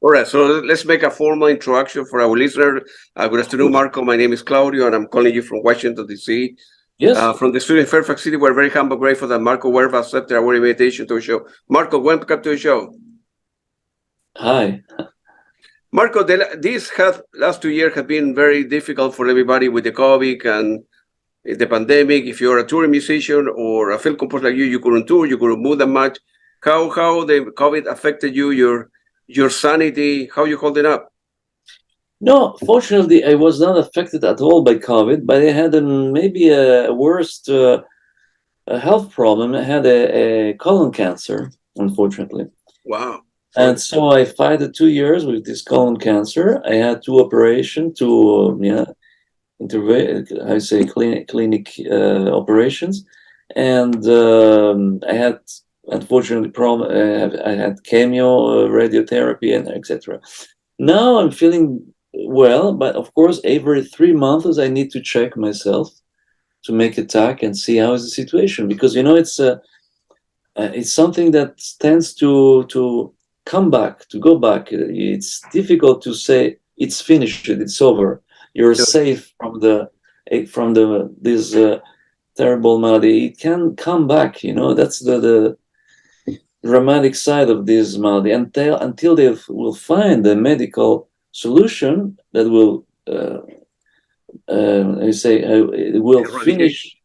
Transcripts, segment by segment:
All right, so let's make a formal introduction for our listener. Good afternoon, Marco. My name is Claudio, and I'm calling you from Washington, D.C. Yes. From the studio in Fairfax City, we're very humble, grateful that Marco Werba accepted our invitation to the show. Marco, welcome to the show. Hi. Marco, these last 2 years have been very difficult for everybody with the COVID and the pandemic. If you're a touring musician or a film composer like you couldn't tour, you couldn't move that much. How the COVID affected you, your sanity? How you holding up? No, fortunately, I was not affected at all by COVID, but I had maybe a worst a health problem. I had a colon cancer, unfortunately. Wow. And so I fought 2 years with this colon cancer. I had 2 operations, I say clinic operations, and I had unfortunately problem. I had chemo, radiotherapy, and etc. Now I'm feeling well, but of course, every 3 months I need to check myself to make a TAC and see how is the situation, because it's something that tends to come back, to go back. It's difficult to say it's finished, it's over. You're safe from this terrible malady. It can come back. That's the dramatic side of this malady. Until they will find a medical solution that will it will finish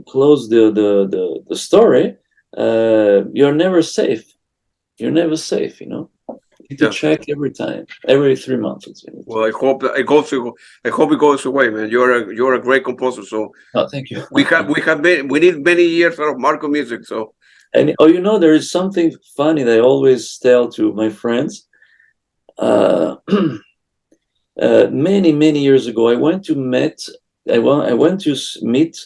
close the story. You're never safe. You're never safe. You need to check every 3 months. Well, I hope it goes away, man. You're a great composer. So thank you. we need many years of Marco music. So and there is something funny that I always tell to my friends. Many years ago, I went to meet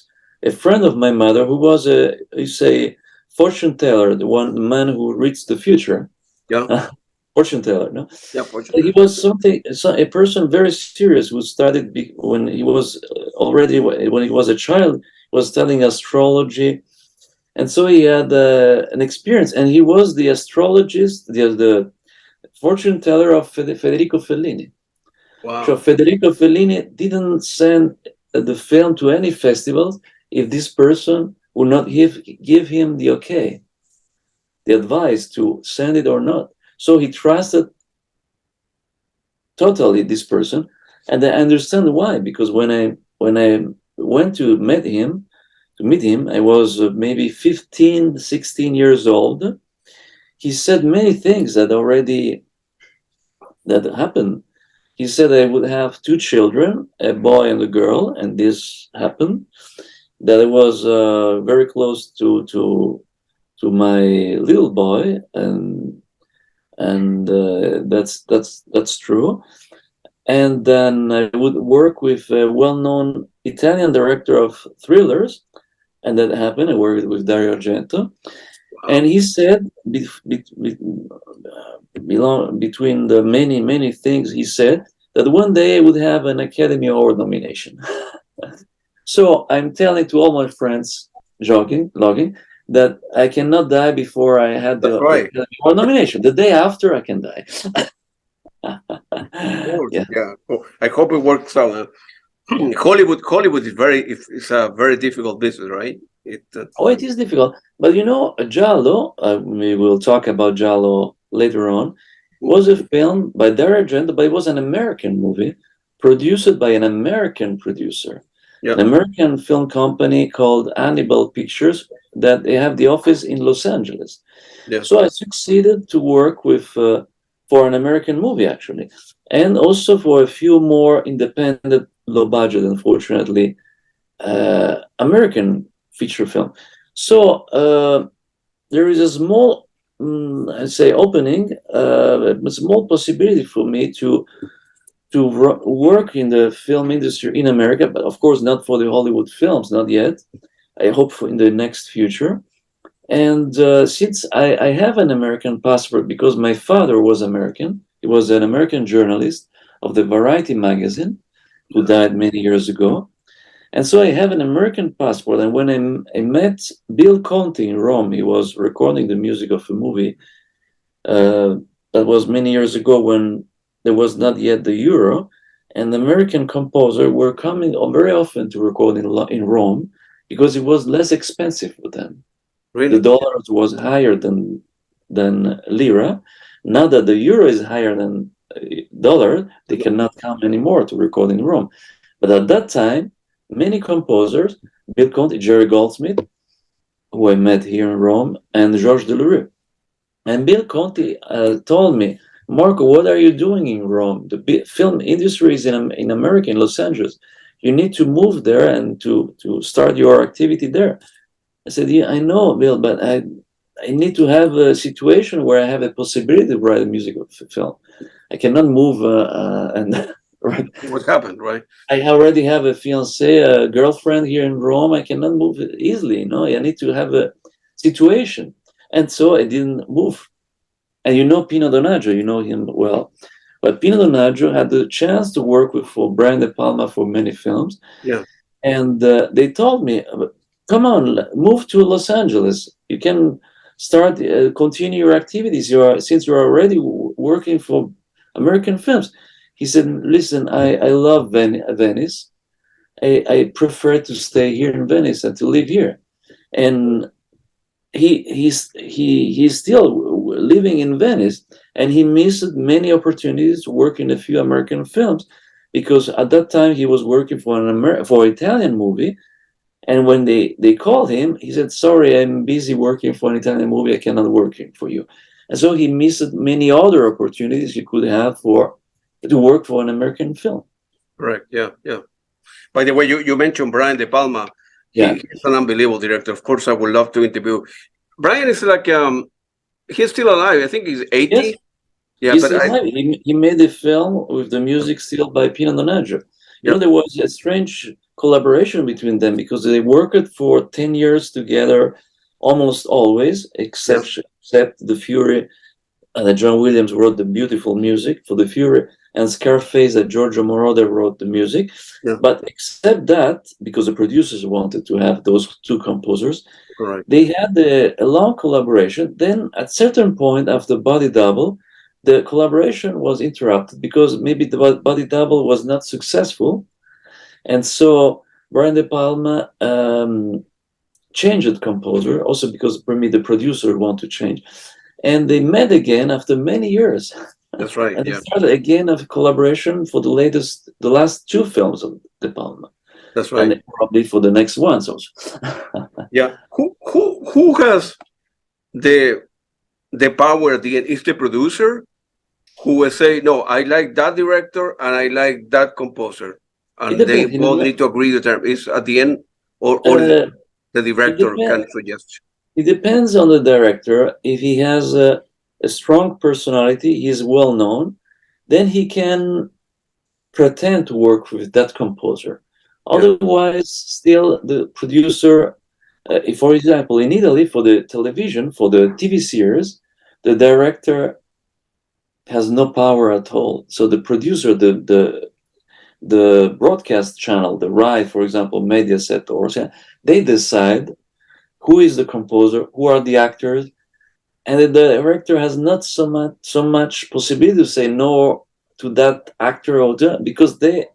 a friend of my mother who was a fortune teller, the man who reads the future. Yeah. Fortune teller, no? Yeah, fortune teller. He was a person very serious who studied when he was a child, was studying astrology. And so he had an experience, and he was the astrologist, the fortune teller of Federico Fellini. Wow. So Federico Fellini didn't send the film to any festivals if this person would not give him the okay, the advice to send it or not. So he trusted totally this person, and I understand why. Because when I went to meet him, I was maybe 15, 16 years old. He said many things that happened. He said I would have 2 children, a boy and a girl, and this happened. That I was very close to my little boy, and that's true. And then I would work with a well-known Italian director of thrillers, and that happened. I worked with Dario Argento, and he said between the many things, he said that one day I would have an Academy Award nomination. So I'm telling to all my friends, logging, that I cannot die before I had the Academy Award nomination. The day after, I can die. Yeah. Oh, I hope it works out. Hollywood is a very difficult business, right? It is difficult, but Giallo. We will talk about Giallo later on. Was a film by Dario Argento, but it was an American movie produced by an American producer, an American film company called Hannibal Pictures, that they have the office in Los Angeles. So I succeeded to work with for an American movie, actually, and also for a few more independent, low budget, unfortunately, American feature film. So there is a small, opening, a small possibility for me to work in the film industry in America, but of course not for the Hollywood films, not yet. I hope for in the next future. And since I have an American passport, because my father was American, he was an American journalist of the Variety magazine, who died many years ago. And so I have an American passport. And when I met Bill Conti in Rome, he was recording the music of a movie that was many years ago when there was not yet the euro, and American composers were coming very often to record in Rome because it was less expensive for them. Really? The dollar was higher than lira. Now that the euro is higher than dollar, they cannot come anymore to record in Rome. But at that time, many composers, Bill Conti, Jerry Goldsmith, who I met here in Rome, and Georges Delerue. And Bill Conti told me, Marco, what are you doing in Rome? The film industry is in America, in Los Angeles. You need to move there and to start your activity there. I said, yeah, I know, Bill, but I need to have a situation where I have a possibility to write a musical film. I cannot move and right. What happened, right? I already have a fiance, a girlfriend here in Rome. I cannot move easily, you know. I need to have a situation. And so I didn't move. And you know Pino Donaggio, you know him well. But Pino Donaggio had the chance to work for Brian De Palma for many films. Yeah. And they told me, come on, move to Los Angeles. You can start, continue your activities. Since you're already working for American films. He said, listen, I love Venice. I prefer to stay here in Venice and to live here. And he's still living in Venice, and he missed many opportunities to work in a few American films because at that time he was working for for an Italian movie. And when they called him, he said, sorry, I'm busy working for an Italian movie. I cannot work for you. And so he missed many other opportunities he could have to work for an American film. Correct. Yeah. Yeah. By the way, you mentioned Brian De Palma. Yeah. He's an unbelievable director. Of course, I would love to interview. Brian is like, he's still alive. I think he's 80. Yes. Yeah, He's but alive. He made a film with the music still by Pino Donaggio. You know, there was a strange collaboration between them because they worked for 10 years together almost always, except The Fury, that John Williams wrote the beautiful music for The Fury, and Scarface that Giorgio Moroder wrote the music. Yeah. But except that, because the producers wanted to have those two composers, Correct. they had a long collaboration. Then at certain point after Body Double, the collaboration was interrupted because maybe the Body Double was not successful. And so Brian De Palma changed the composer, also because maybe the producer wanted to change. And they met again after many years. That's right. And they started again a collaboration for the last two films of De Palma. That's right. And probably for the next ones also. Yeah. Who has the power at the end? Is the producer who will say, no, I like that director and I like that composer. And they both need to agree the term. Is at the end or the director can suggest? It depends on the director. If he has a strong personality, he's well known, then he can pretend to work with that composer. Otherwise, still the producer, for example, in Italy, for the television, for the TV series, the director has no power at all. So the producer, the broadcast channel, the RAI, for example, Mediaset, or they decide who is the composer, who are the actors, and the director has not so much possibility to say no to that actor or because they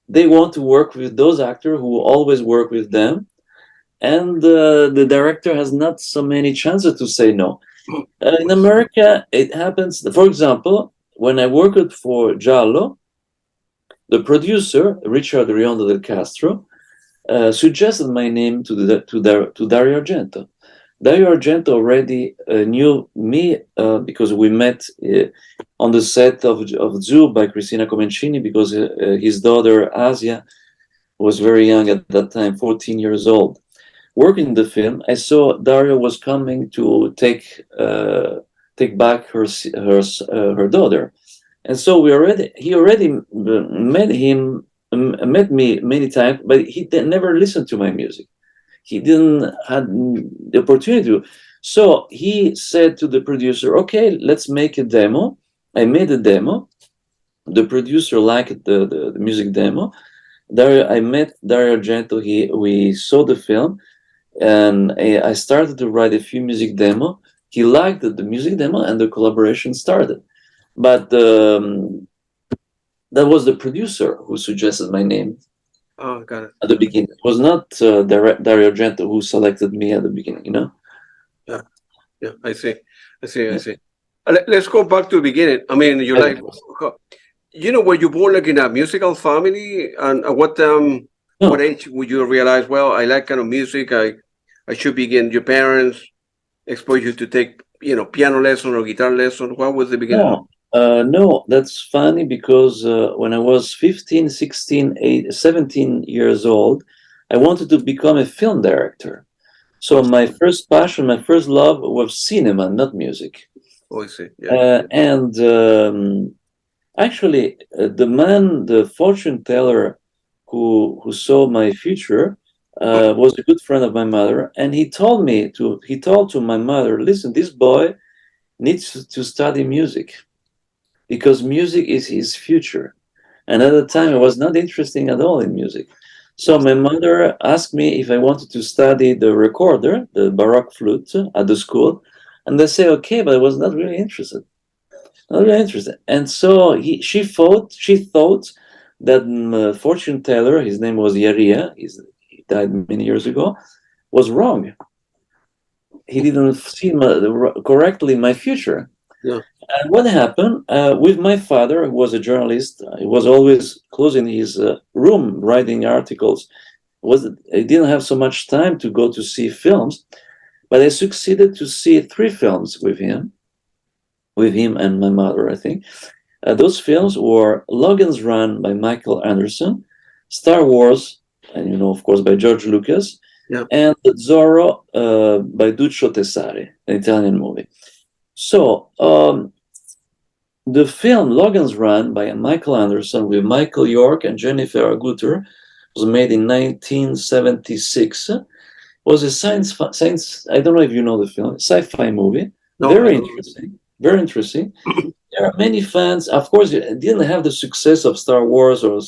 want to work with those actors who always work with them, and the director has not so many chances to say no. In America, it happens. For example, when I worked for Giallo, the producer Richard Riondo del Castro suggested my name to Dario Argento. Dario Argento already knew me because we met on the set of Zoo by Cristina Comencini because his daughter Asia was very young at that time, 14 years old. Working the film, I saw Dario was coming to take back her daughter, and so he already met me many times, but he never listened to my music. He didn't have the opportunity to. So he said to the producer, okay, let's make a demo. I made a demo. The producer liked the music demo. I met Dario Argento. We saw the film, and I started to write a few music demo. He liked the music demo, and the collaboration started. But that was the producer who suggested my name Oh, got it. at the beginning. It was not Dario Argento who selected me at the beginning, you know? Yeah, yeah, I see. I see. I Yeah. see. Let's go back to the beginning. I mean, you Okay. like, were you born like in a musical family? And at what No, age would you realize, well, I like kind of music. I should begin. Your parents expose you to take, piano lesson or guitar lesson. What was the beginning? no, no, that's funny because when I was 15, 16, 17 years old, I wanted to become a film director. So Oh, my first passion, my first love was cinema, not music. I see. Yeah. And actually, the fortune teller who saw my future, was a good friend of my mother, and he told to my mother, listen, this boy needs to study music because music is his future. And at the time, I was not interested at all in music. So my mother asked me if I wanted to study the recorder, the Baroque flute, at the school, and I said okay, but I was not really interested. Not really interested. And so she thought that fortune teller, his name was Yared, he died many years ago, was wrong. He didn't see correctly my future. Yeah. And what happened with my father, who was a journalist, he was always closing his room writing articles. I didn't have so much time to go to see films, but I succeeded to see 3 films with him and my mother, I think. Those films were Logan's Run by Michael Anderson, Star Wars, and of course, by George Lucas, Yeah. and Zorro by Duccio Tessari, an Italian movie. So the film Logan's Run by Michael Anderson with Michael York and Jennifer Agutter was made in 1976. Was a science. I don't know if you know the film, sci-fi movie. No, I Very don't. interesting. Very interesting. There are many fans. Of course, it didn't have the success of Star Wars or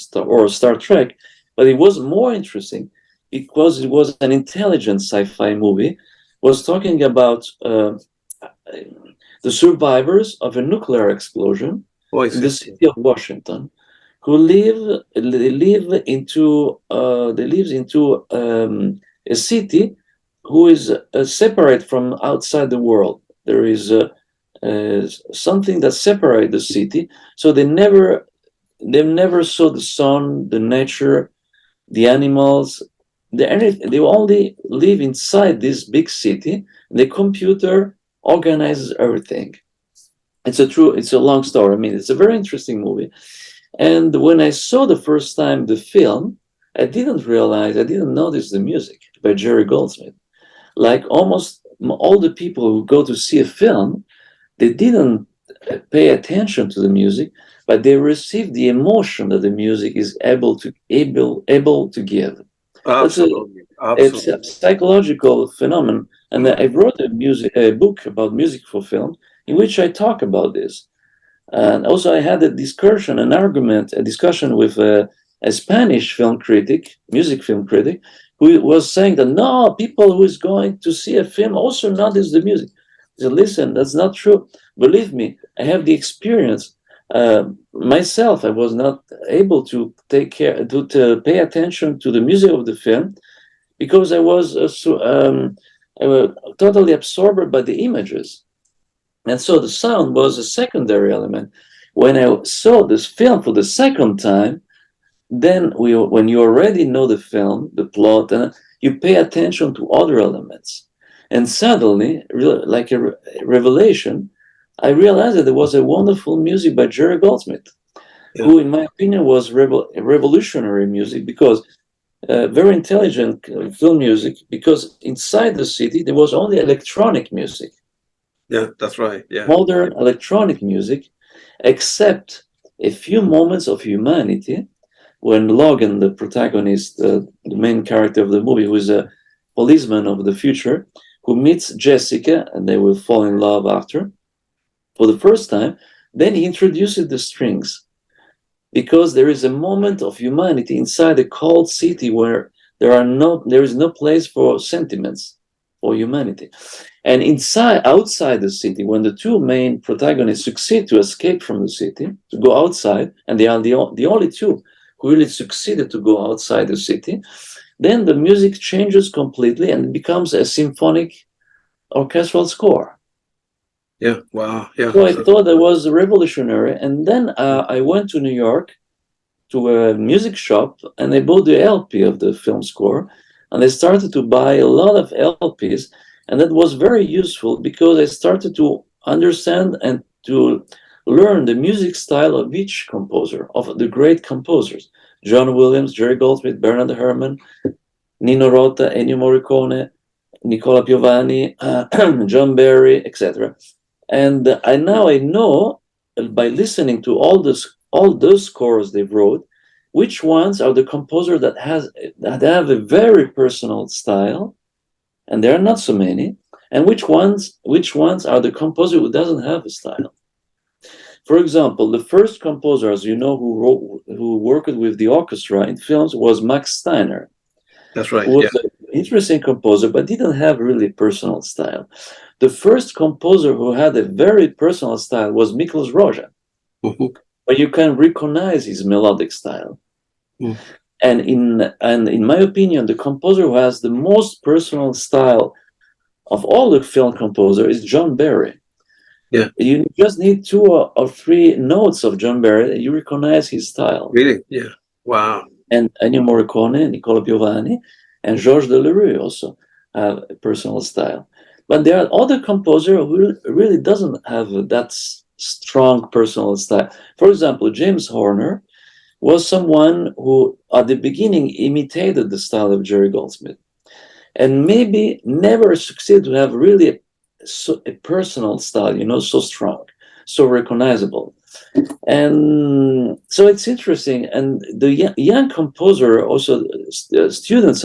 Star Trek, but it was more interesting because it was an intelligent sci-fi movie. It was talking about the survivors of a nuclear explosion Oh, I in the see. city of Washington, who they live into a city who is separate from outside the world. There is something that separates the city, so they never saw the sun, the nature, the animals. They only live inside this big city. The computer organizes everything. It's a long story. I mean, it's a very interesting movie. And when I saw the first time the film, I didn't notice the music by Jerry Goldsmith. Like almost all the people who go to see a film, they didn't pay attention to the music, but they receive the emotion that the music is able to give. That's Absolutely. it's a Absolutely. psychological phenomenon. And I wrote a book about music for film in which I talk about this. And also, I had a discussion with a Spanish film critic, music film critic, who was saying that no, people who is going to see a film also notice the music. I said, listen, that's not true. Believe me, I have the experience. Myself, I was not able to to pay attention to the music of the film because I was totally absorbed by the images. And so the sound was a secondary element. When I saw this film for the second time, then when you already know the film, the plot, and you pay attention to other elements. And suddenly, like a revelation, I realized that there was a wonderful music by Jerry Goldsmith, Yeah. who, in my opinion, was revolutionary music because very intelligent film music. Because inside the city, there was only electronic music, Yeah. That's right. Yeah. modern electronic music, except a few moments of humanity when Logan, the protagonist, the main character of the movie, who is a policeman of the future, who meets Jessica and they will fall in love after for the first time, then he introduces the strings because there is a moment of humanity inside a cold city where there is no place for sentiments, for humanity. And outside the city, when the two main protagonists succeed to escape from the city, to go outside, and they are the only two who really succeeded to go outside the city, then the music changes completely and becomes a symphonic orchestral score. Yeah, wow, yeah. So I thought that was revolutionary. And then I went to New York to a music shop, and I bought the LP of the film score, and I started to buy a lot of LPs, and that was very useful because I started to understand and to learn the music style of each composer, of the great composers: John Williams, Jerry Goldsmith, Bernard Herrmann, Nino Rota, Ennio Morricone, Nicola Piovani, John Barry, etc. And I know by listening to all those scores they wrote, which ones are the composer that have a very personal style, and there are not so many, and which ones are the composer who doesn't have a style. For example, the first composer, as you know, who worked with the orchestra in films was Max Steiner. That's right. Who was an interesting composer, but didn't have really personal style. The first composer who had a very personal style was Miklos Rozsa, but you can recognize his melodic style. And in my opinion, the composer who has the most personal style of all the film composers is John Barry. Yeah, you just need 2 or 3 notes of John Barry, and you recognize his style. really? Yeah, wow. And Ennio Morricone, Nicola Piovani, and Georges Delerue also have a personal style. But there are other composers who really doesn't have that strong personal style. For example, James Horner was someone who, at the beginning, imitated the style of Jerry Goldsmith, and maybe never succeeded to have really a personal style, so strong, so recognizable. And so it's interesting. And the young composer, also students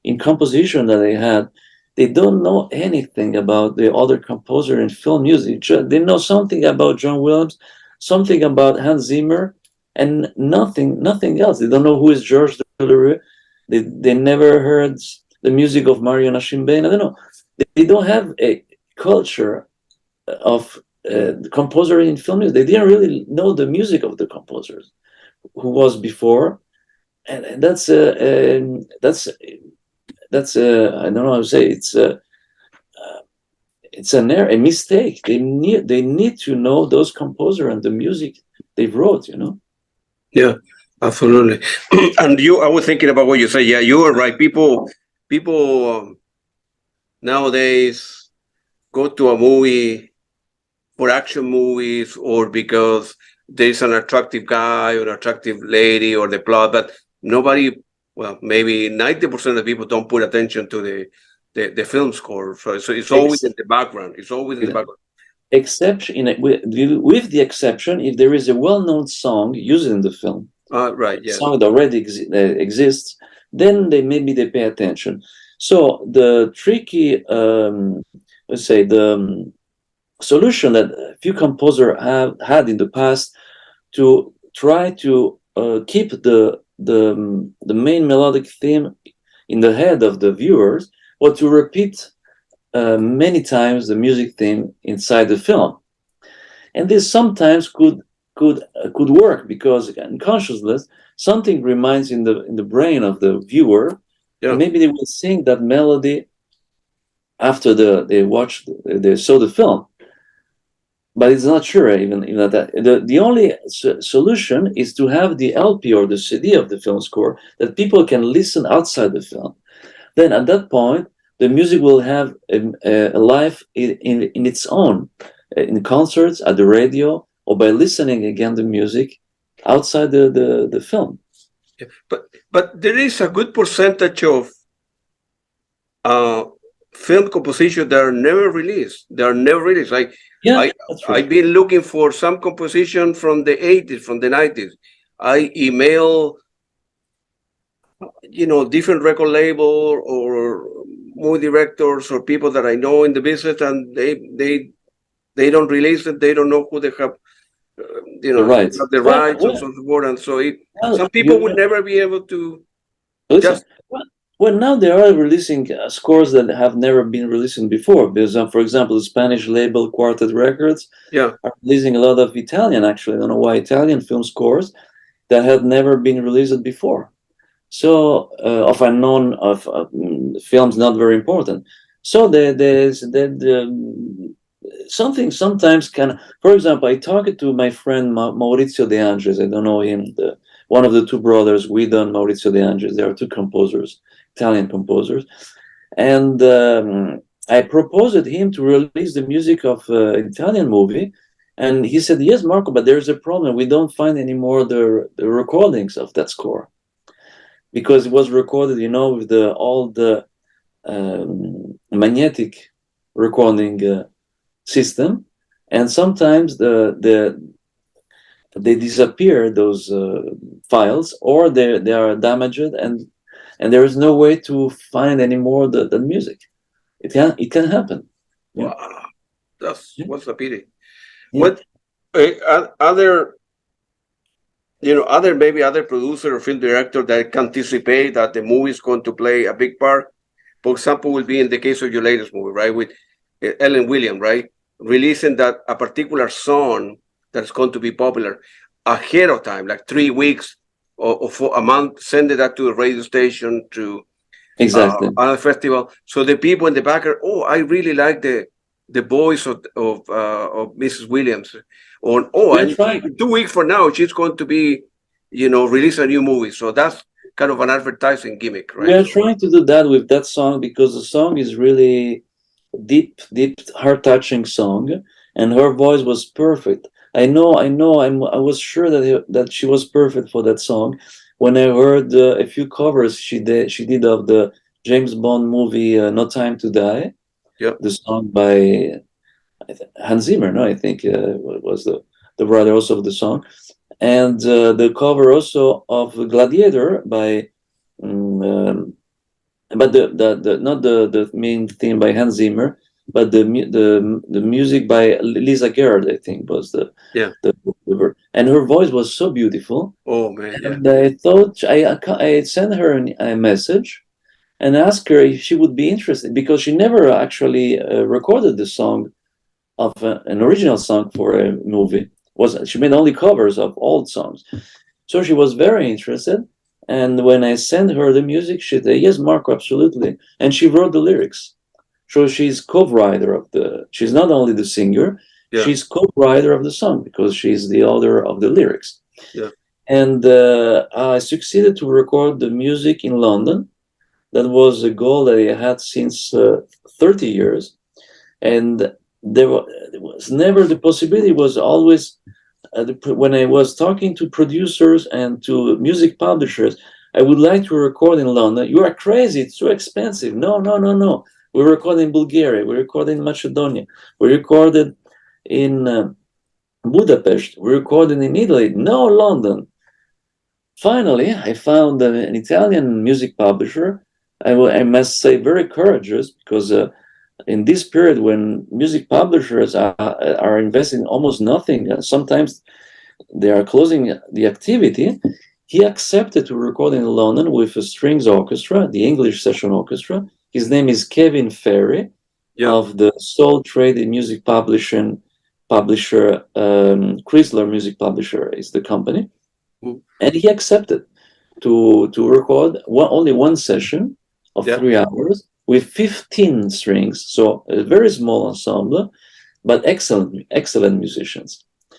in composition that they don't know anything about the other composer in film music. They know something about John Williams, something about Hans Zimmer, and nothing else. They don't know who is Georges Delerue. They never heard the music of Mario Nascimbene. I don't know. They don't have a culture of the composer in film music. They didn't really know the music of the composers who was before, and that's I don't know how to say it. It's a mistake. They need to know those composers and the music they wrote. Yeah, absolutely. And I was thinking about what you said. Yeah, you are right. People nowadays go to a movie for action movies, or because there's an attractive guy or an attractive lady, or the plot, but nobody, well, maybe 90% of people don't put attention to the film score. So it's always in the background. It's always in the background. With the exception, if there is a well-known song used in the film, right, yeah, song that already exists, then maybe they pay attention. So the tricky, let's say, the solution that a few composers have had in the past to try to keep the main melodic theme in the head of the viewers, or to repeat many times the music theme inside the film. And this sometimes could work, because in consciousness something reminds in the brain of the viewer. Yeah. Maybe they will sing that melody after they saw the film, but it's not sure even that. The only solution is to have the LP or the CD of the film score that people can listen outside the film. Then at that point, the music will have a life in its own, in concerts, at the radio, or by listening again the music outside the film. Yeah, but there is a good percentage of film compositions that are never released. Like, yeah, I've been looking for some composition from the 80s, from the 90s. I email, different record label or movie directors or people that I know in the business, and they don't release it. They don't know who they have, the rights, have the rights and so forth. And so some people would never be able to. Listen, Well, now they are releasing scores that have never been released before. Because, for example, the Spanish label Quartet Records Yeah. are releasing a lot of Italian, actually, I don't know why, Italian film scores that had never been released before. So, of unknown of films not very important. So there's something sometimes can. For example, I talked to my friend Maurizio De Angelis. I don't know him. One of the two brothers, Guido and Maurizio De Angelis. They are two composers, Italian composers, and I proposed him to release the music of an Italian movie. And he said, "Yes, Marco, but there's a problem. We don't find anymore the recordings of that score." Because it was recorded, with all the magnetic recording system, and sometimes they disappear, those files, or they are damaged, and there is no way to find anymore the music. It can happen. Yeah. Wow. That's what's a pity. Yeah. What other maybe other producer or film director that can anticipate that the movie is going to play a big part? For example, will be in the case of your latest movie, right, with Ellen Williams, right, releasing that a particular song that's going to be popular ahead of time, like 3 weeks or for a month, sending that to the radio station, to Exactly. on a festival, so the people in the background, oh, I really like the voice of Mrs. Williams, or We are and trying. 2 weeks from now she's going to be, release a new movie. So that's kind of an advertising gimmick, We right? are So trying to do that with that song because the song is really deep, heart-touching song, and her voice was perfect. I know. I was sure that she was perfect for that song. When I heard a few covers she did of the James Bond movie No Time to Die, yeah, the song by Hans Zimmer, no, I think was the writer also of the song, and the cover also of Gladiator by. Um, but the not the main theme by Hans Zimmer, but the music by Lisa Gerard, I think, was yeah. the and her voice was so beautiful. Oh man, yeah. And I thought I sent her a message and asked her if she would be interested, because she never actually recorded the song of an original song for a movie. She made only covers of old songs. So she was very interested. And when I sent her the music, she said, "Yes, Marco, absolutely." And she wrote the lyrics. So she's co-writer she's not only the singer, Yeah, she's co-writer of the song because she's the author of the lyrics. yeah. And I succeeded to record the music in London. That was a goal that I had since 30 years. And there was never the possibility, was always when I was talking to producers and to music publishers, I would like to record in London. You are crazy, it's too expensive. No, no, no, no. We recorded in Bulgaria, we recorded in Macedonia, we recorded in Budapest, we recorded in Italy. No, London. Finally, I found an Italian music publisher. I must say, very courageous, because in this period when music publishers are investing almost nothing, sometimes they are closing the activity, he accepted to record in London with a strings orchestra, the English Session Orchestra. His name is Kevin Ferry, Yeah. of the sole traded music publisher, Chrysler Music Publisher is the company. Mm. And he accepted to record only one session of 3 hours with 15 strings, so a very small ensemble, but excellent musicians.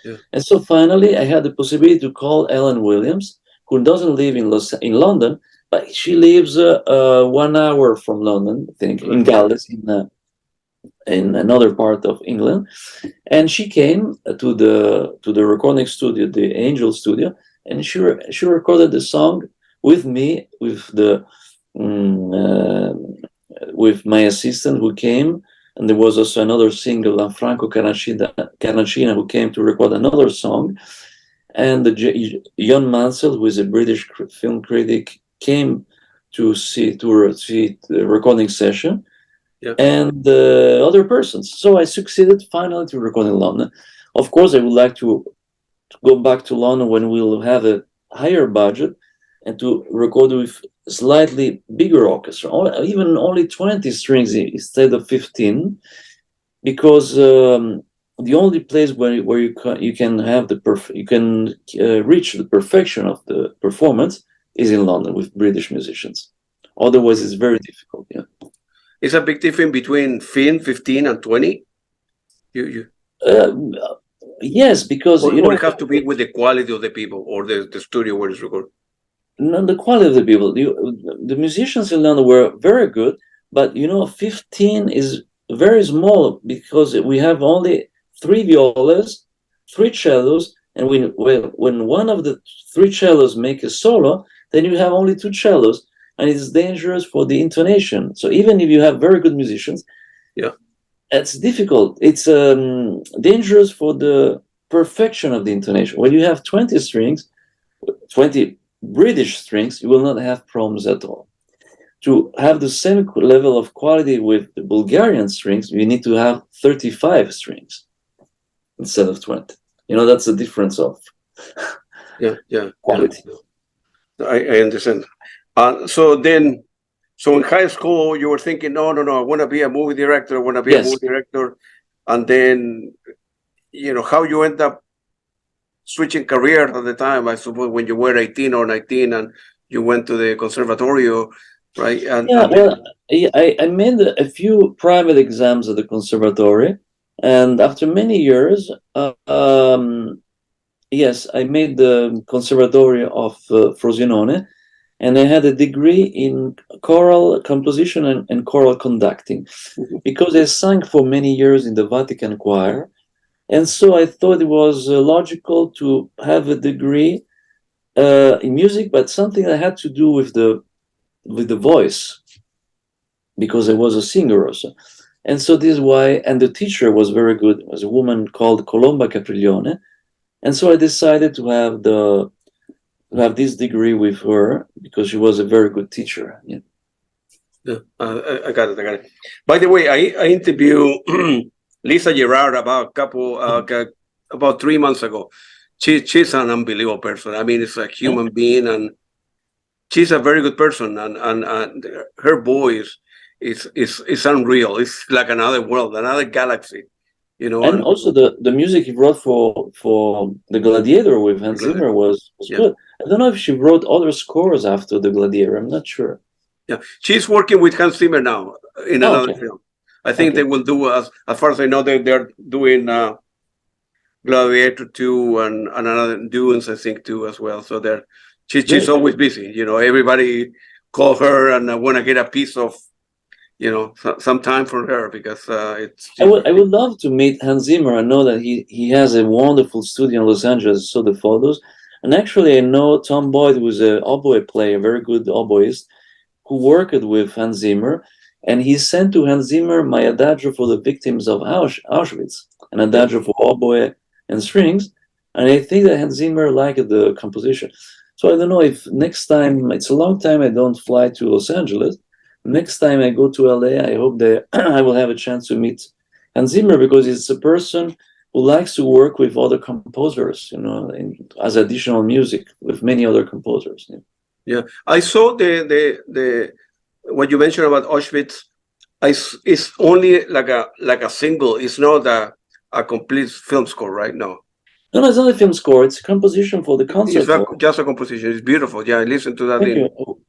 Yeah. And so finally, I had the possibility to call Ellen Williams, who doesn't live in London, but she lives 1 hour from London, I think, in Galles, in another part of England. And she came to the recording studio, the Angel Studio, and she recorded the song with me, with my assistant who came. And there was also another singer, Lanfranco Carnacina, who came to record another song. And Jon Mansell, who is a British film critic, came to see the recording session, and other persons. So I succeeded finally to record in London. Of course, I would like to go back to London when we'll have a higher budget, and to record with slightly bigger orchestra, or even only 20 strings instead of 15, because the only place where you can have you can reach the perfection of the performance is in London with British musicians. Otherwise, it's very difficult. Yeah, It's a big difference between 15 and 20. You uh, yes, because or, you know it have to be with the quality of the people or the studio where it's recorded. the quality of the people. The musicians in London were very good, but 15 is very small because we have only 3 violas, 3 cellos, and when one of the 3 cellos make a solo, then you have only 2 cellos, and it's dangerous for the intonation. So even if you have very good musicians, yeah, it's difficult. It's dangerous for the perfection of the intonation. When you have 20 strings, 20 British strings, you will not have problems at all. To have the same level of quality with the Bulgarian strings, you need to have 35 strings instead of 20. That's the difference of quality. Yeah. I understand. So in high school, you were thinking, no, I want to be a movie director. I want to be a movie director. And then, how you end up switching careers at the time, I suppose, when you were 18 or 19 and you went to the conservatorio, right? I made a few private exams at the conservatory. And after many years, yes, I made the Conservatory of Frosinone, and I had a degree in choral composition and choral conducting, because I sang for many years in the Vatican choir, and so I thought it was logical to have a degree in music, but something that had to do with the voice, because I was a singer also. And so this is why, and the teacher was very good. It was a woman called Colomba Capriglione, and so I decided to have this degree with her because she was a very good teacher. Yeah. I got it. By the way, I interviewed Lisa Gerard about 3 months ago. She's an unbelievable person. I mean, it's a human being, and she's a very good person, and her voice is unreal. It's like another world, another galaxy. And also the music he wrote for the Gladiator with Hans Zimmer was good. I don't know if she wrote other scores after the Gladiator. I'm not sure. Yeah, she's working with Hans Zimmer now in another film. I think they will do, as far as I know, they're doing Gladiator 2 and another Dunes, I think, too, as well. So she's always busy. Everybody call her and want to get a piece of, some time from her, because I would love to meet Hans Zimmer. I know that he has a wonderful studio in Los Angeles. I saw the photos. And actually, I know Tom Boyd, who was an oboe player, a very good oboist, who worked with Hans Zimmer. And he sent to Hans Zimmer my adagio for the victims of Auschwitz, an adagio for oboe and strings. And I think that Hans Zimmer liked the composition. So I don't know if next time, it's a long time I don't fly to Los Angeles. Next time I go to LA, I hope that I will have a chance to meet Hans Zimmer, because he's a person who likes to work with other composers, as additional music with many other composers. Yeah, I saw the what you mentioned about Auschwitz. It's only like a single. It's not a complete film score, right? No, it's not a film score. It's a composition for the concert. It's just a composition. It's beautiful. Yeah, I listened to that.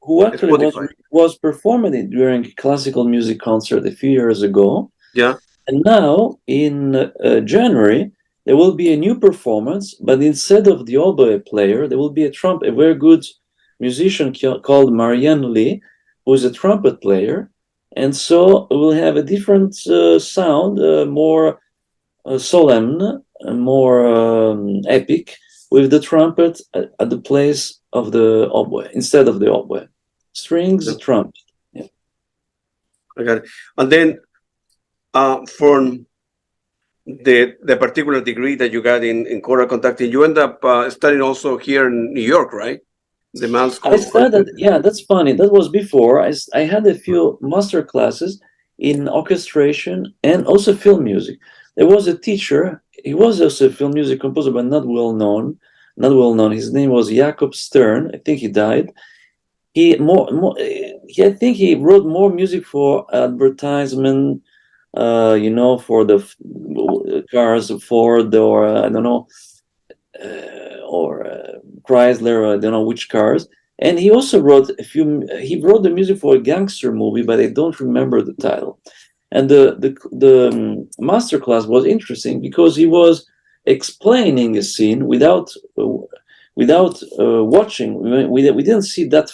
Who actually was performing it during a classical music concert a few years ago. Yeah. And now in January there will be a new performance, but instead of the oboe player, there will be a very good musician called Marianne Lee, who is a trumpet player, and so we'll have a different sound, more solemn, more epic, with the trumpet at the place of the oboe instead of the oboe. Strings, trumpet. Yeah. I got it. And then for the particular degree that you got in choral conducting, you end up studying also here in New York, right? The Mount School. I studied, that's funny. That was before. I had a few master classes in orchestration and also film music. There was a teacher. He was also a film music composer, but not well known. not well known. His name was Jacob Stern. I think he died. I think he wrote more music for advertisement, for the cars, Ford, or I don't know, or Chrysler, I don't know which cars. And he also wrote he wrote the music for a gangster movie, but I don't remember the title. And the masterclass was interesting because he was explaining a scene without watching. We didn't see that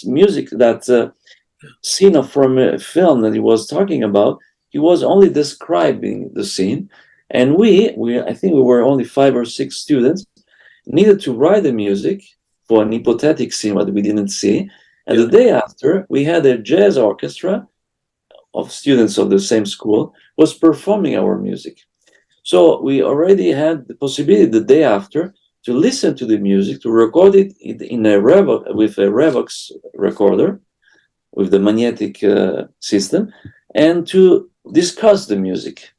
music, that scene from a film that he was talking about. He was only describing the scene, and we I think we were only 5 or 6 students, needed to write the music for an hypothetical scene that we didn't see. And the day after, we had a jazz orchestra of students of the same school was performing our music. So we already had the possibility the day after to listen to the music, to record it in with a Revox recorder, with the magnetic system, and to discuss the music,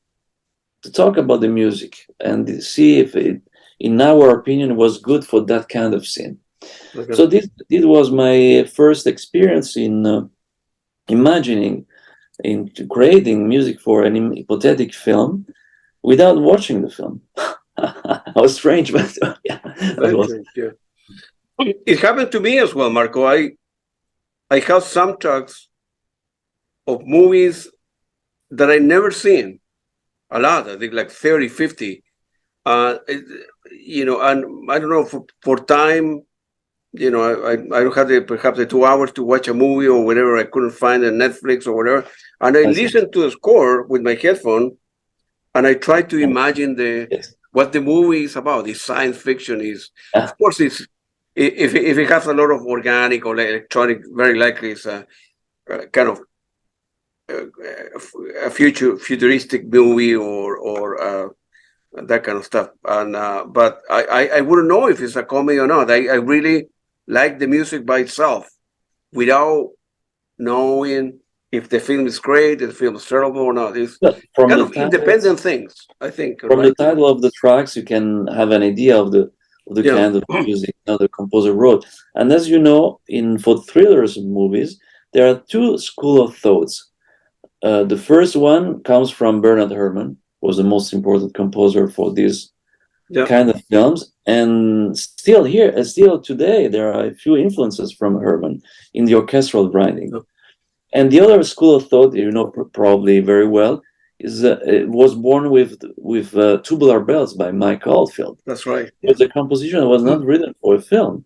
to talk about the music, and see if it, in our opinion, was good for that kind of scene. Okay. So this was my first experience in imagining, in creating music for an hypothetical film without watching the film. That was strange, but yeah. It happened to me as well, Marco. I have soundtracks of movies that I never seen. A lot, I think like 30, 50. And I don't know, for time, I don't have perhaps the 2 hours to watch a movie or whatever. I couldn't find on Netflix or whatever. And I listened to the score with my headphone, and I tried to imagine what the movie is about. This science fiction is, of course, if it has a lot of organic or electronic, very likely it's a kind of a futuristic movie or that kind of stuff. And but I wouldn't know if it's a comedy or not. I really like the music by itself without knowing if the film is great, if the film is terrible or not. It's kind of independent things, I think. From the title of the tracks, you can have an idea of the kind of music the composer wrote. And as you know, for thrillers movies, there are 2 schools of thoughts. The first one comes from Bernard Herrmann, who was the most important composer for these kind of films. And still today, there are a few influences from Herrmann in the orchestral writing. And the other school of thought, probably very well, is it was born with Tubular Bells by Mike Oldfield. That's right. But the composition was not written for a film,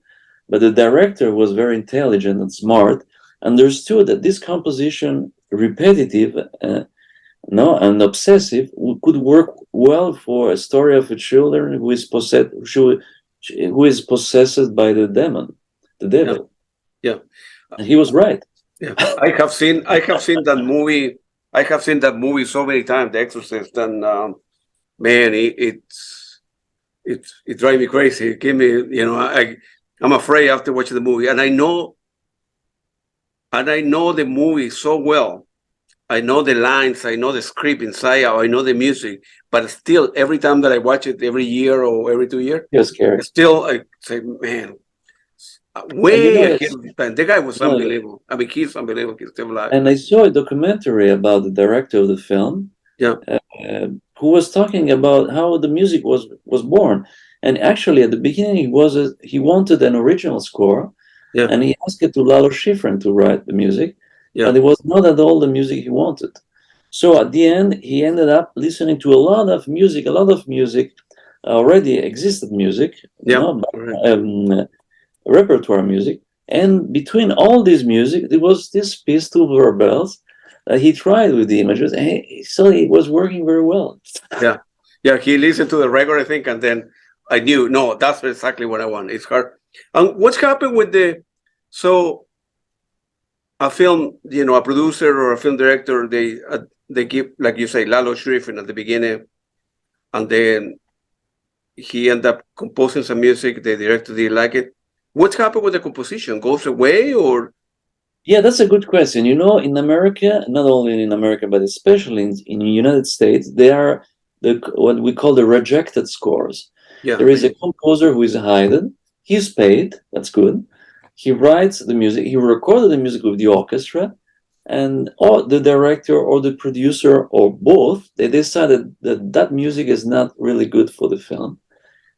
but the director was very intelligent and smart, understood that this composition, repetitive and obsessive, could work well for a story of a children who is possessed by the devil. Yeah. And he was right. Yeah, I have seen that movie. I have seen that movie so many times, The Exorcist, and man, it drives me crazy. It give me, I'm afraid after watching the movie, and I know the movie so well. I know the lines, I know the script inside, I know the music, but still, every time that I watch it, every year or every 2 years, you're scared. Still, I say, man. The guy was unbelievable. I mean, he's unbelievable. He's still alive. And I saw a documentary about the director of the film, who was talking about how the music was born. And actually, at the beginning, he wanted an original score, and he asked it to Lalo Schifrin to write the music, and it was not at all the music he wanted. So at the end, he ended up listening to a lot of music, already existed music, repertoire music, and between all this music there was this piece, Tubular Bells, that he tried with the images, and so it was working very well. He listened to the record, I think, and then I knew, no, that's exactly what I want. It's hard. And what's happened with a film, a producer or a film director, they give, like you say, Lalo Schifrin at the beginning, and then he ended up composing some music, the director didn't like it. What's happened with the composition? Goes away, or? Yeah, that's a good question. In America, not only in America, but especially in the United States, they are what we call the rejected scores. Yeah. There is a composer who is hired. He's paid. That's good. He writes the music. He recorded the music with the orchestra, and or the director or the producer or both, they decided that that music is not really good for the film,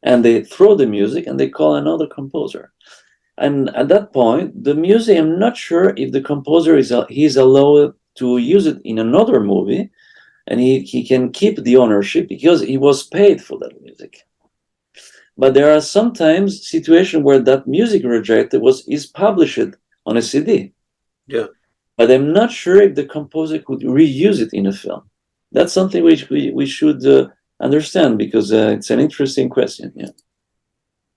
and they throw the music and they call another composer. And at that point, the music, I'm not sure if the composer he's allowed to use it in another movie, and he can keep the ownership because he was paid for that music. But there are sometimes situations where that music rejected is published on a CD. Yeah. But I'm not sure if the composer could reuse it in a film. That's something which we should understand, because it's an interesting question. Yeah.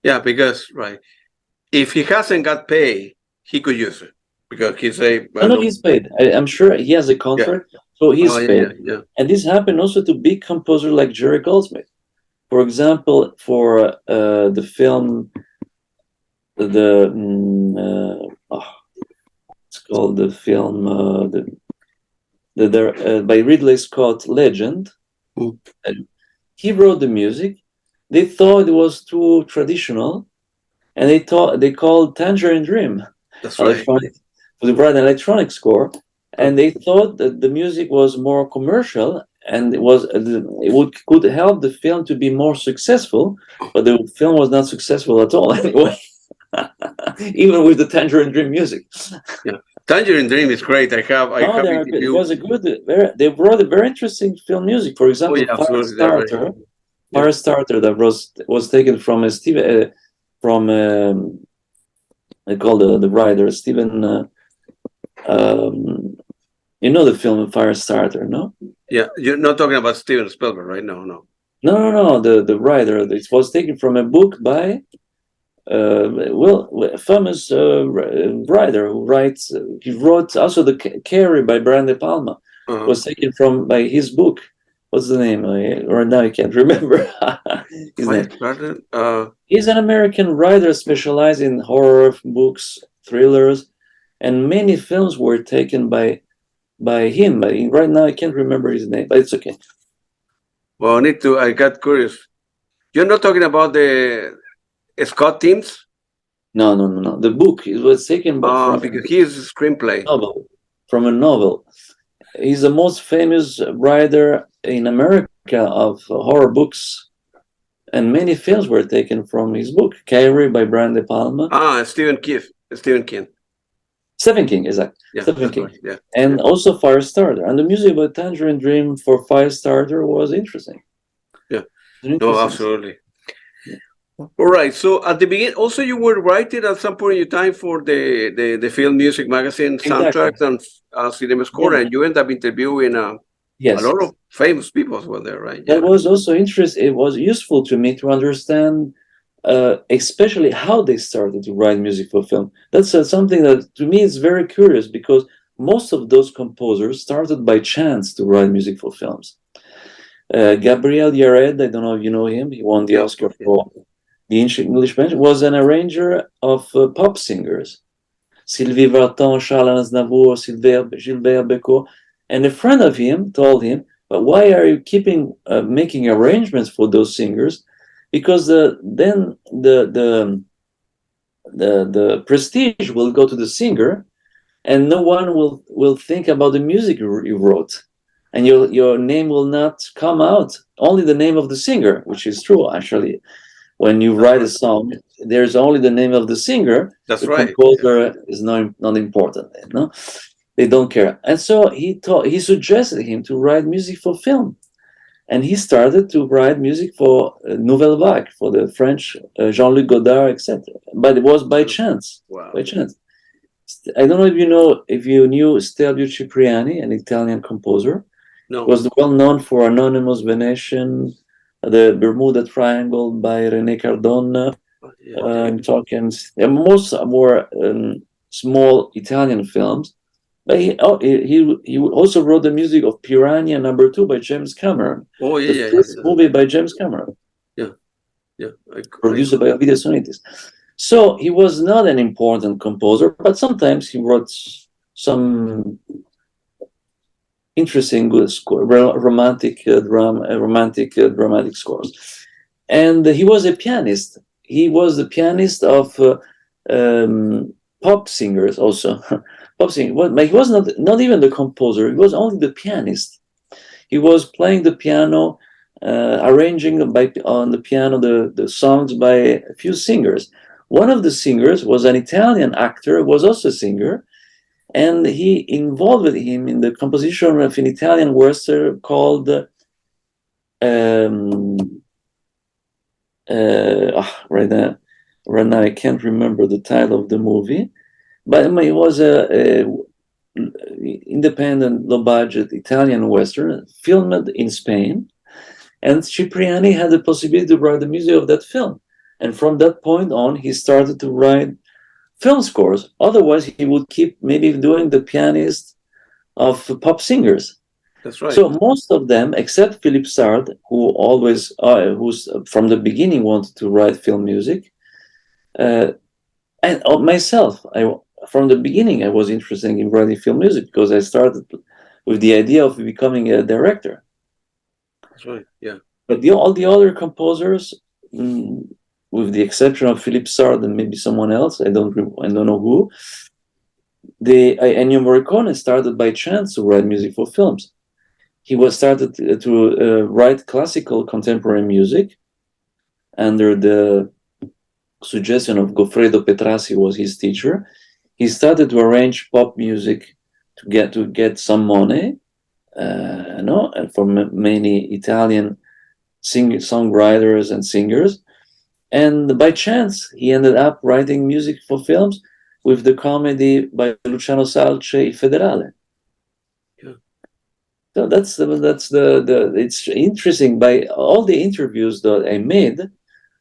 Yeah, because if he hasn't got paid, he could use it because he's a No, he's paid. I'm sure he has a contract, so he's paid. Yeah. And this happened also to big composers like Jerry Goldsmith. For example, for the film, it's called the film by Ridley Scott, Legend. He wrote the music. They thought it was too traditional, and they called Tangerine Dream. That's right. To write an electronic score, and they thought that the music was more commercial and could help the film to be more successful, but the film was not successful at all anyway. Even with the Tangerine Dream music. Yeah, Tangerine Dream is great. It was a good. They brought a very interesting film music. For example, Firestarter, that was taken from Steven I call the writer Steven. You know the film Firestarter, no? Yeah, you're not talking about Steven Spielberg, right? No. The writer. It was taken from a book by a famous writer who writes. He wrote also the Carrie by Brian De Palma. Was taken by his book. What's the name? Right now I can't remember his name. He's an American writer specialized in horror books, thrillers, and many films were taken by him. Right now I can't remember his name, but it's okay. Well, I got curious. You're not talking about the Scott Teams? No. The book was taken because he is a screenplay. From a novel. He's the most famous writer in America of horror books, and many films were taken from his book, Carrie by Brian De Palma. Stephen King. Stephen King, exactly. Yeah, Stephen King. Right, yeah. And also Firestarter. And the music by Tangerine Dream for Firestarter was interesting. Yeah. No, absolutely. All right. So at the beginning, also you were writing at some point in your time for the film music magazine, Soundtrack and Cinemascore, and you end up interviewing a lot of famous people as well there, right? That was also interesting. It was useful to me to understand, especially how they started to write music for film. That's something that to me is very curious, because most of those composers started by chance to write music for films. Gabriel Yared, I don't know if you know him. He won the Oscar for The Ancient English Bench, was an arranger of pop singers. Sylvie Vartan, Charles Aznavour, Gilbert Bécaud. And a friend of him told him, but why are you making arrangements for those singers? Because then the prestige will go to the singer, and no one will think about the music you wrote. And your name will not come out, only the name of the singer, which is true, actually. When you write a song, there's only the name of the singer. That's the right. Composer is not important. No, they don't care. And so he suggested him to write music for film, and he started to write music for Nouvelle Vague, for the French Jean-Luc Godard, etc. But it was by chance. Wow. By chance. I don't know if you knew Stelvio Cipriani, an Italian composer. No. Was well known for Anonymous Venetian, the Bermuda Triangle by René Cardona. I'm talking most more small Italian films. But he also wrote the music of Piranha #2 by James Cameron. The first movie by James Cameron. Produced by Ovidio Sonitis. So he was not an important composer, but sometimes he wrote some interesting, good score, romantic dramatic scores. and he was a pianist. He was the pianist of pop singers also. Pop singer, but he was not even the composer. He was only the pianist. He was playing the piano, arranging on the piano the songs by a few singers. One of the singers was an Italian actor, was also a singer, and he involved him in the composition of an Italian western called right now I can't remember the title of the movie, but it was a independent, low-budget Italian western filmed in Spain, and Cipriani had the possibility to write the music of that film. And from that point on, he started to write film scores. Otherwise, he would keep maybe doing the pianist of pop singers. That's right. So most of them, except Philippe Sarde, who always, who's from the beginning wanted to write film music, and myself, from the beginning I was interested in writing film music because I started with the idea of becoming a director. That's right. Yeah. But all the other composers, with the exception of Philippe Sarde and maybe someone else, I don't know who, Ennio Morricone started by chance to write music for films. He started to write classical contemporary music under the suggestion of Goffredo Petrassi, was his teacher. He started to arrange pop music to get some money, and for many Italian songwriters and singers. And by chance, he ended up writing music for films with the comedy by Luciano Salce, Il Federale. Yeah. So that's it's interesting. By all the interviews that I made,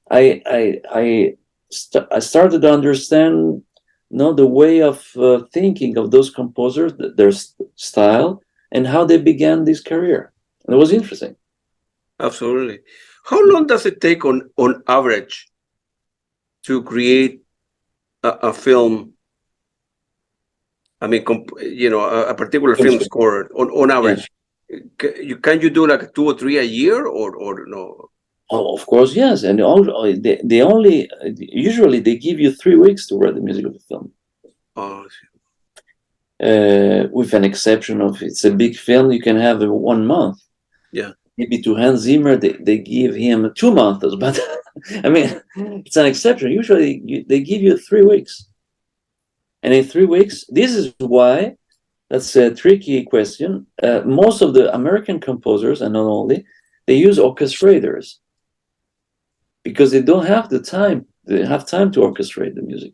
I started to understand, the way of thinking of those composers, their style, and how they began this career. And it was interesting. Absolutely. How long does it take on average to create a film? I mean, a particular film score on average. Yeah. Can you do like 2 or 3 a year, or no? Oh, of course, yes. And they only usually they give you 3 weeks to write the music of the film. Oh. With an exception of it's a big film, you can have 1 month. Yeah. Maybe to Hans Zimmer, they give him 2 months, but I mean, it's an exception. Usually they give you 3 weeks. And in 3 weeks, this is why, that's a tricky question. Most of the American composers, and not only, they use orchestrators because they don't have the time. They have time to orchestrate the music.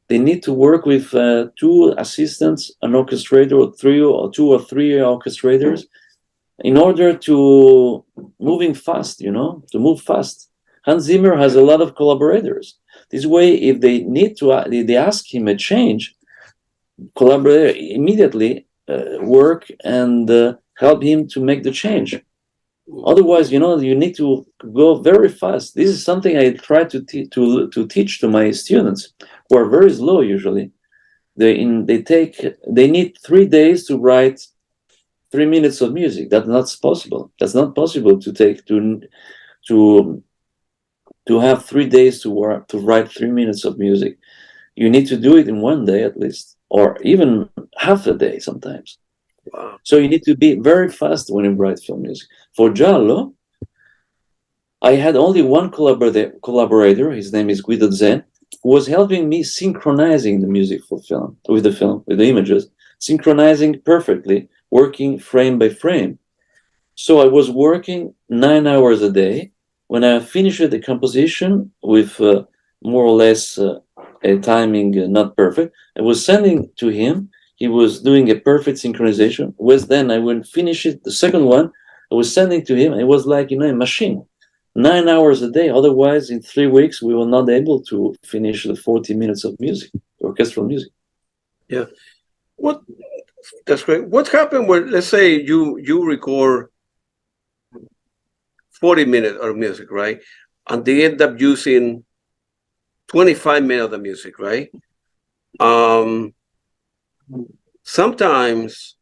They need to work with 2 assistants, an orchestrator, or 2 or 3 orchestrators, in order to move fast. Hans Zimmer has a lot of collaborators. This way, if they need to, they ask him a change, collaborator immediately work and help him to make the change. Otherwise, you need to go very fast. This is something I try to teach to my students, who are very slow usually. They need 3 days to write 3 minutes of music. That's not possible. That's not possible to have 3 days to write 3 minutes of music. You need to do it in 1 day at least, or even half a day sometimes. Wow. So you need to be very fast when you write film music. For Giallo, I had only one collaborator. His name is Guido Zen, who was helping me synchronizing the music for with the images, synchronizing perfectly, working frame by frame. So I was working 9 hours a day. When I finished the composition with more or less a timing not perfect, I was sending to him. He was doing a perfect synchronization. Then I would finish it. The second one, I was sending to him. It was like a machine. 9 hours a day. Otherwise, in 3 weeks, we were not able to finish the 40 minutes of music, orchestral music. Yeah. That's great. What happened when, let's say, you record 40 minutes of music, right? And they end up using 25 minutes of the music, right? Sometimes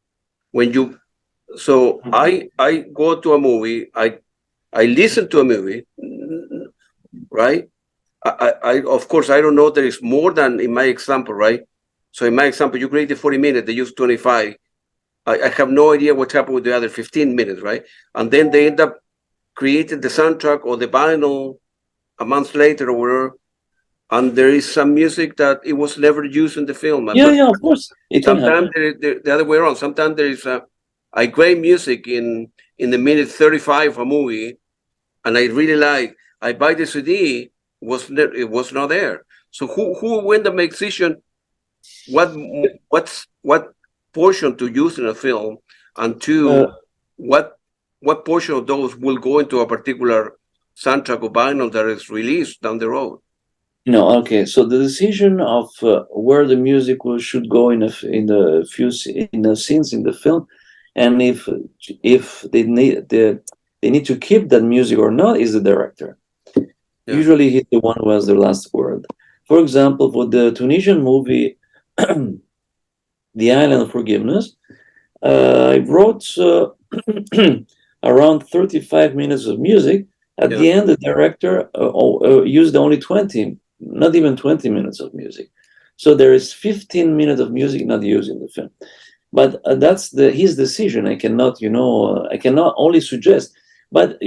when I go to a movie, I listen to a movie, right? I of course I don't know there is more than in my example, right? So in my example, you created 40 minutes, they use 25. I have no idea what happened with the other 15 minutes, right? And then they end up creating the soundtrack or the vinyl a month later or whatever, and there is some music that it was never used in the film. And Yeah, of course, it can sometimes happen. the other way around. Sometimes there is a great music in the minute 35 of a movie, and I really like. I buy the CD, it was not there. So who when the make decision what what portion to use in a film, and Uh, two, what portion of those will go into a particular soundtrack or vinyl that is released down the road. no, okay. So the decision of where the music should go in the in the scenes in the film, and if they need to keep that music or not, is the director. Yeah. Usually, he's the one who has the last word. For example, for the Tunisian movie, The Island of Forgiveness, I wrote around 35 minutes of music. At Yeah. the end, the director used only 20, not even 20 minutes of music. So there is 15 minutes of music not used in the film. But that's his decision. I cannot, I cannot only suggest. But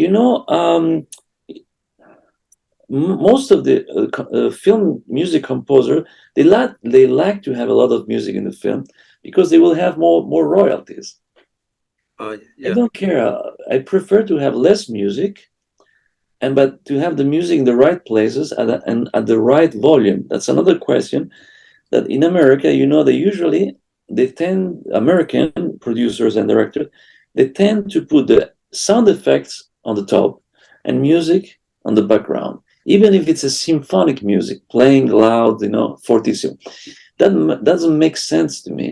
most of the film music composer, they like to have a lot of music in the film because they will have more royalties. I Yeah. don't care. I prefer to have less music, but to have the music in the right places and at the right volume. That's another question. That in America, American producers and directors, they tend to put the sound effects on the top and music on the background, even if it's a symphonic music playing loud, fortissimo. That doesn't make sense to me.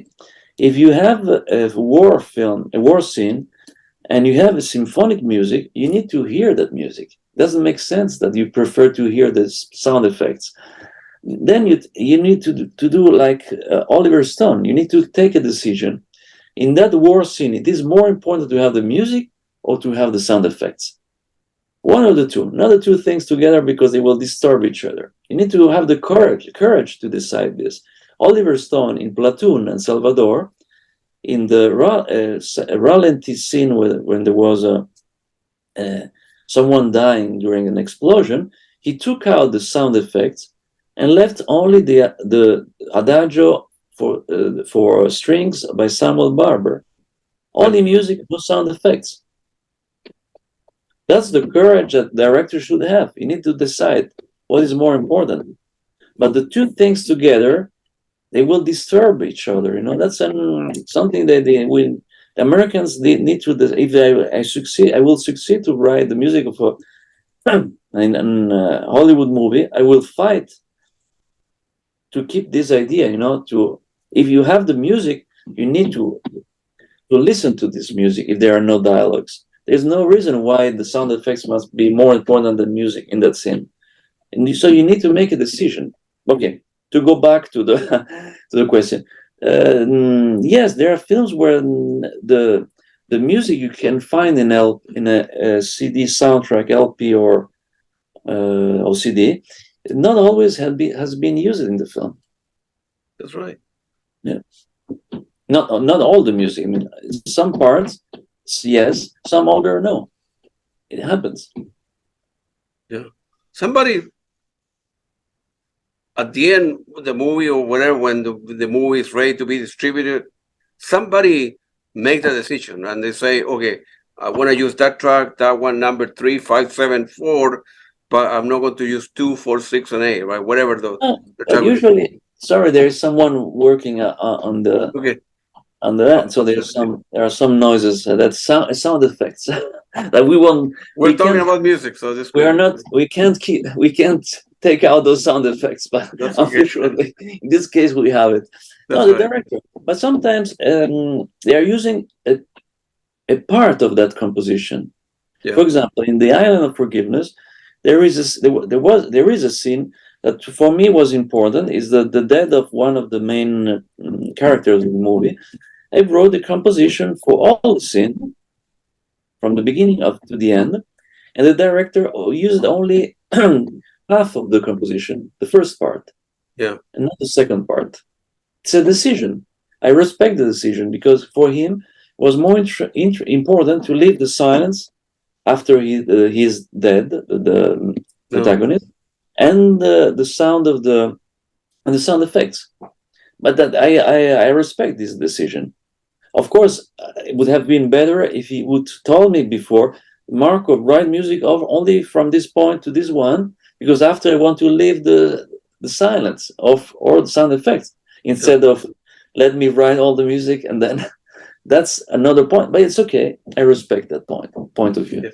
If you have a war film, a war scene, and you have a symphonic music, you need to hear that music. It doesn't make sense that you prefer to hear the sound effects. Then you need to do like Oliver Stone. You need to take a decision. In that war scene, it is more important to have the music or to have the sound effects. One of the two, not the two things together, because they will disturb each other. You need to have the courage to decide this. Oliver Stone in Platoon and Salvador, in the ralenti scene when there was someone dying during an explosion, he took out the sound effects and left only the adagio for strings by Samuel Barber. Only music, no sound effects. That's the courage that director should have. You need to decide what is more important. But the two things together, they will disturb each other. That's something that the Americans need to. If I succeed, I will succeed to write the music of a Hollywood movie. I will fight to keep this idea. If you have the music, you need to listen to this music. If there are no dialogues, there's no reason why the sound effects must be more important than music in that scene. And so you need to make a decision. Okay, to go back to the to the question. Yes, there are films where the music you can find in a CD soundtrack, LP or CD, not always has been used in the film. That's right. Yeah, not all the music. I mean, some parts, yes, some other no. It happens. Yeah. Somebody at the end of the movie or whatever, when the movie is ready to be distributed, somebody make the decision and they say, okay, I want to use that track, that one, number 3, 5, 7, 4, but I'm not going to use 2, 4, 6, and 8, right? Whatever the track. Usually, sorry, there is someone working on the Okay. on the end. So there are some noises that sound effects that we won't. We're talking about music, so this we can't take out those sound effects, but unfortunately, in this case, we have it. That's the director. But sometimes they are using a part of that composition. Yeah. For example, in The Island of Forgiveness, there is a scene that for me was important. Is the death of one of the main characters of the movie. I wrote the composition for all the scene from the beginning up to the end, and the director used only half of the composition, the first part, Yeah. and not the second part. It's a decision. I respect the decision because for him it was more important to leave the silence after he's dead, the protagonist, and the sound of the sound effects. But that I respect this decision. Of course, it would have been better if he would told me before, Marco, write music of only from this point to this one, because after I want to leave the silence of or the sound effects instead of let me write all the music and then that's another point. But it's okay. I respect that point of view.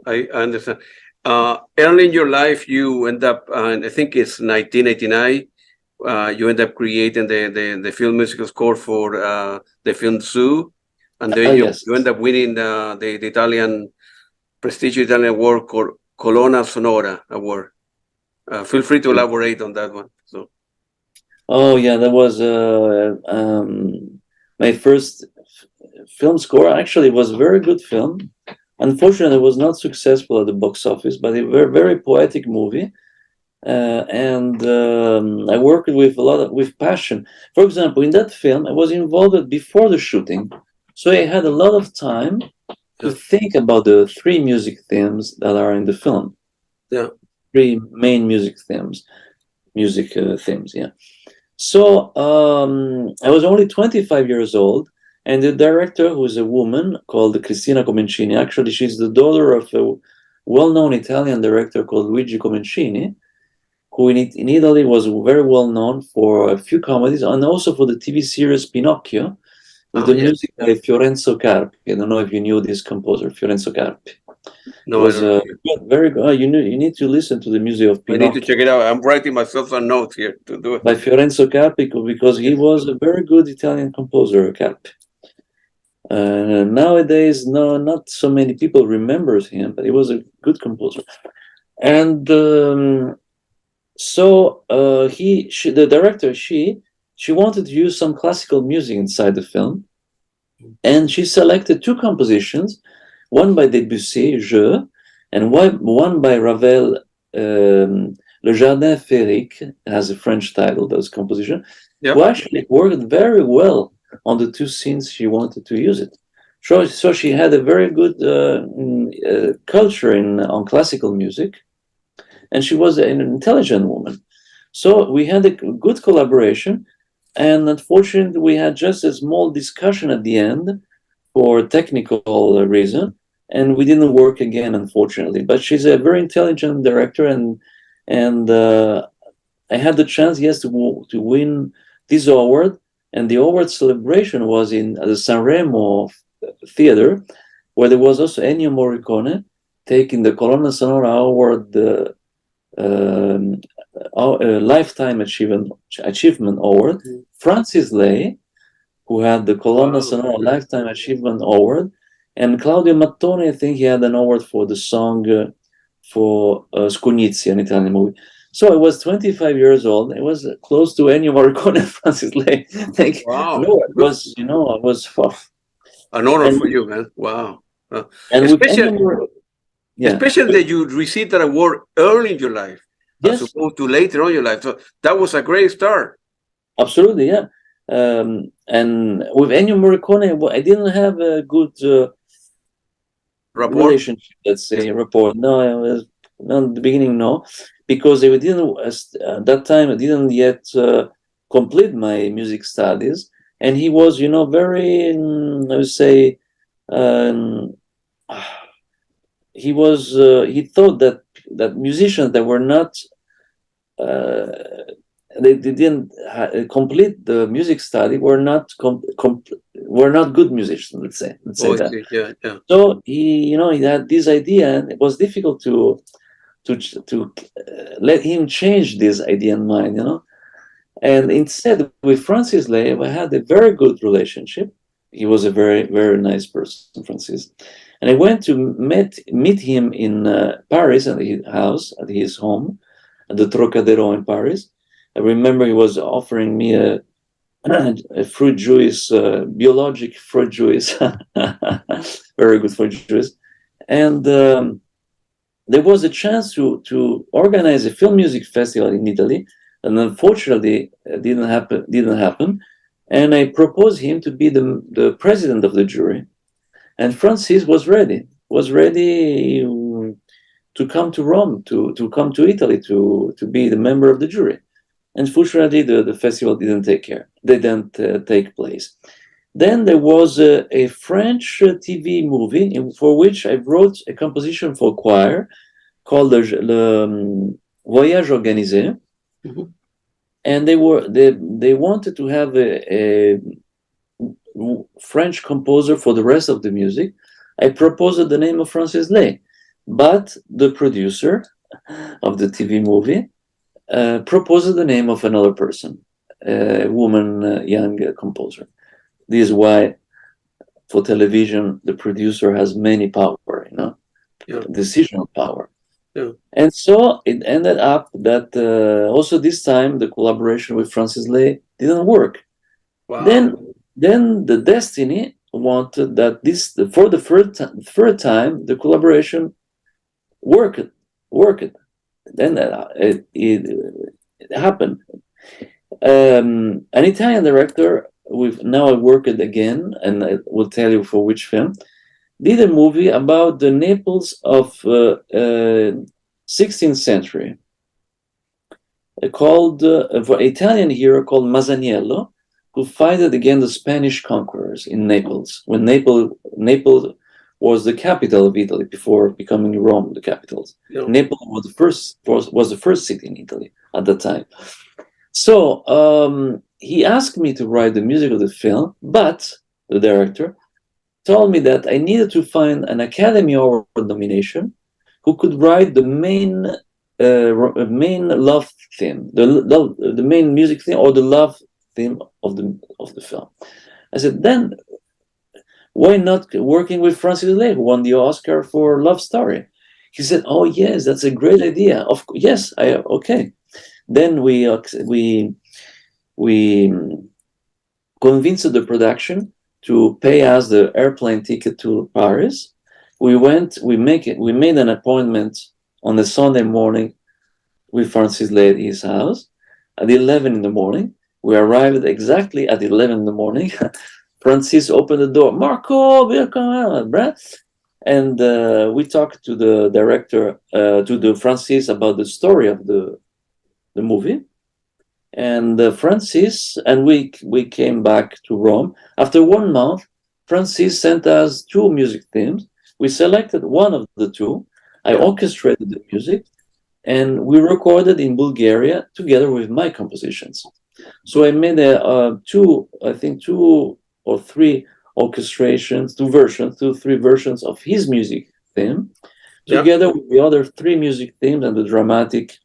I understand. Early in your life, you end up, I think it's 1989. You end up creating the film musical score for the film Zoo, and then Yes. you end up winning the Italian prestigious Italian award called Colonna Sonora Award. Feel free to elaborate on that one. So. Oh yeah, that was my first film score. Actually, it was a very good film. Unfortunately, it was not successful at the box office, but a very, very poetic movie. And I worked with passion. For example, in that film, I was involved before the shooting, so I had a lot of time to think about the three music themes that are in the film. Yeah, three main music themes. Yeah. So I was only 25 years old, and the director, who is a woman called Cristina Comencini, actually she's the daughter of a well-known Italian director called Luigi Comencini, who in Italy was very well known for a few comedies and also for the TV series Pinocchio, with the music by Fiorenzo Carpi. I don't know if you knew this composer, Fiorenzo Carpi. No, was very good. You need to listen to the music of Pinocchio. I need to check it out. I'm writing myself some notes here to do it. By Fiorenzo Carpi, because he was a very good Italian composer, Carpi. Nowadays, not so many people remembers him, but he was a good composer. And the director, she wanted to use some classical music inside the film, and she selected two compositions, one by Debussy, Je, and one by Ravel, Le Jardin Féerique, has a French title, those composition, who actually worked very well on the two scenes she wanted to use it. So she had a very good culture on classical music, and she was an intelligent woman. So we had a good collaboration, and unfortunately we had just a small discussion at the end for technical reason, and we didn't work again, unfortunately. But she's a very intelligent director, and I had the chance, yes, to win this award, and the award celebration was in the Sanremo Theater, where there was also Ennio Morricone taking the Colonna Sonora Award, Lifetime Achievement Award, Francis Lay, who had the Colonna Sonora Lifetime Achievement Award, and Claudio Mattoni, I think he had an award for the song for Scugnizzi, an Italian movie. So I was 25 years old. I was close to Ennio Morricone and Francis Lay. Wow. No, it was, I was an honor for you, man. Wow. And especially that you received that award early in your life, as opposed to later on in your life. So that was a great start. Absolutely, yeah. And with Ennio Morricone, I didn't have a good relationship, let's say, rapport. No, I was not at the beginning, no, because I didn't at that time. I didn't yet complete my music studies, and he was, very, I would say, he was. He thought that musicians that were not. They didn't complete the music study were not good musicians, let's say that. Yeah. So he had this idea, and it was difficult to let him change this idea in mind, and instead with Francis Lay I had a very good relationship. He was a very, very nice person, Francis, and I went to meet him in Paris at his house, at his home at the Trocadero in Paris. I remember he was offering me a fruit juice, biologic fruit juice, very good fruit juice. And there was a chance to organize a film music festival in Italy, and unfortunately, it didn't happen. And I proposed him to be the president of the jury. And Francis was ready to come to Rome, to come to Italy, to be the member of the jury. Unfortunately, the festival didn't take place. Then there was a French TV movie for which I wrote a composition for choir called le Voyage Organisé. Mm-hmm. And they wanted to have a French composer for the rest of the music. I proposed the name of Francis Lay, but the producer of the TV movie proposed the name of another person, a woman, young composer. This is why, for television, the producer has many power, decisional power. Yeah. And so it ended up that also this time the collaboration with Francis Lay didn't work. Wow. Then the destiny wanted that for the third time the collaboration worked. Then it happened. An Italian director, now I work it again, and I will tell you for which film, did a movie about the Naples of 16th century, called for Italian hero called Masaniello, who fought against the Spanish conquerors in Naples when Naples was the capital of Italy before becoming Rome the capital. Yeah. Naples was the first city in Italy at the time. So he asked me to write the music of the film, but the director told me that I needed to find an Academy Award nomination who could write the main love theme, the main music theme, or the love theme of the film. I said, then why not working with Francis Lay, who won the Oscar for Love Story? He said, oh yes, that's a great idea. Yes, okay. Then we convinced the production to pay us the airplane ticket to Paris. We made an appointment on a Sunday morning with Francis Lay at his house at 11 in the morning. We arrived exactly at 11 in the morning. Francis opened the door. Marco, welcome, Brad. And we talked to the director, to the Francis, about the story of the movie. And Francis, and we came back to Rome. After 1 month, Francis sent us 2 music themes. We selected one of the 2. I orchestrated the music, and we recorded in Bulgaria together with my compositions. So I made 2 or 3 orchestrations, 2 or 3 versions of his music theme, together with the other 3 music themes and the dramatic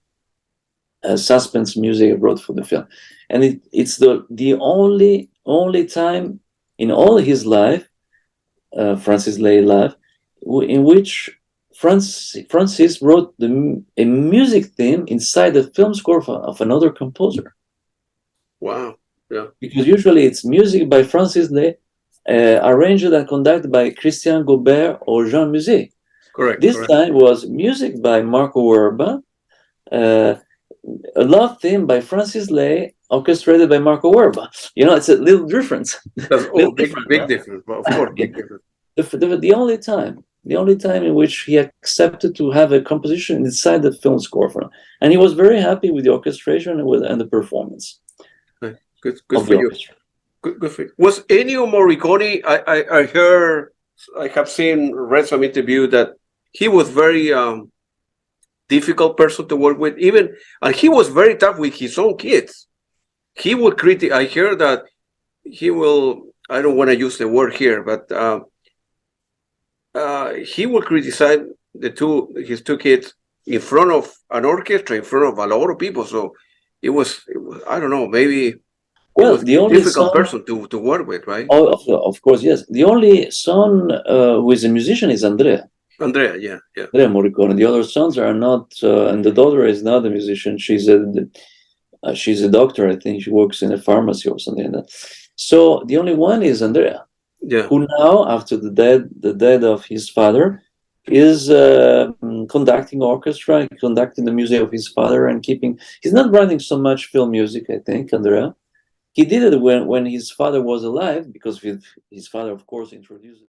suspense music I wrote for the film. And it's the only time in all his life, Francis Lay life, in which Francis wrote a music theme inside the film score of another composer. Wow. Yeah. Because usually it's music by Francis Lay, arranged and conducted by Christian Gaubert or Jean Musset. Correct. This time was music by Marco Werba, a love theme by Francis Lay, orchestrated by Marco Werba. It's a little difference. That's big difference. Well, of course, big difference. The only time in which he accepted to have a composition inside the film score for him. And he was very happy with the orchestration and the performance. Good for you. Good for you. Was Ennio Morricone? I heard, I have read some interview that he was very difficult person to work with. And he was very tough with his own kids. He would critique. I hear that he will. I don't want to use the word here, but he will criticize his 2 kids in front of an orchestra, in front of a lot of people. So it was I don't know, maybe. Well, the only difficult person to work with, right? Oh, of course, yes. The only son who is a musician is Andrea. Yeah. Andrea Morricone. The other sons are not, and the daughter is not a musician. She's a doctor. I think she works in a pharmacy or something like that. So the only one is Andrea, who now, after the death of his father, is conducting orchestra, conducting the music of his father, and keeping. He's not writing so much film music, I think, Andrea. He did it when his father was alive, because his father, of course, introduced